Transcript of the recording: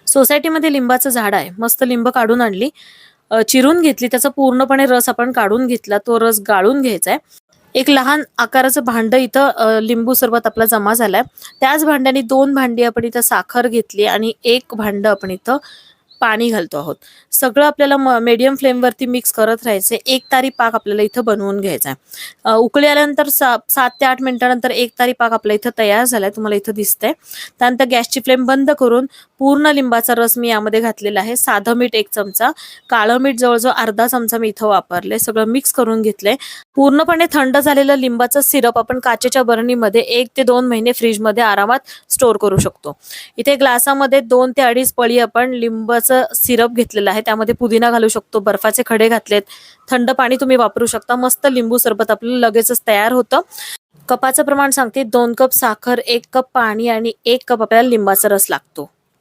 सोसायटीमध्ये लिंबाचं झाड आहे. मस्त लिंब काढून आणली, चिरून घेतली, त्याचा पूर्णपणे रस आपण काढून घेतला. तो रस गाळून घ्यायचा आहे. एक लहान आकाराचं भांड इथं लिंबू सरबत आपला जमा झालाय. त्याच भांड्याने 2 भांडी आपण इथं साखर घेतली आणि 1 भांड आपण इथं पाणी घालतो आहोत. सगळं आपल्याला मीडियम फ्लेमवरती मिक्स करत राहायचे. 1 तारी पाक आपल्याला इथं बनवून घ्यायचा आहे. उकळी आल्यानंतर 7 ते 8 मिनिटानंतर 1 तारी पाक आपला इथं तयार झालाय, तुम्हाला इथं दिसतंय. त्यानंतर गॅसची फ्लेम बंद करून पूर्ण लिंबाचा रस मी यामध्ये घातलेला आहे. साधं मीठ 1 चमचा, काळं मीठ जवळजवळ अर्धा चमचा मी इथं वापरले. सगळं मिक्स करून घेतलंय. पूर्णपणे थंड झालेलं लिंबाचं सिरप आपण काचेच्या बरणीमध्ये 1 ते 2 महिने फ्रीजमध्ये आरामात स्टोअर करू शकतो. इथे ग्लासामध्ये 2 ते 2.5 पळी आपण लिंबाचं सिरप घेतलेलं आहे. त्यामध्ये पुदिना घालू शकतो, बर्फाचे खडे घातलेत, थंड पाणी तुम्ही वापरू शकता. मस्त लिंबू सरबत आपलं लगेचच तयार होतं. कपाचं प्रमाण सांगते, 2 कप साखर, 1 कप पाणी आणि 1 कप आपल्याला लिंबाचा रस लागतो.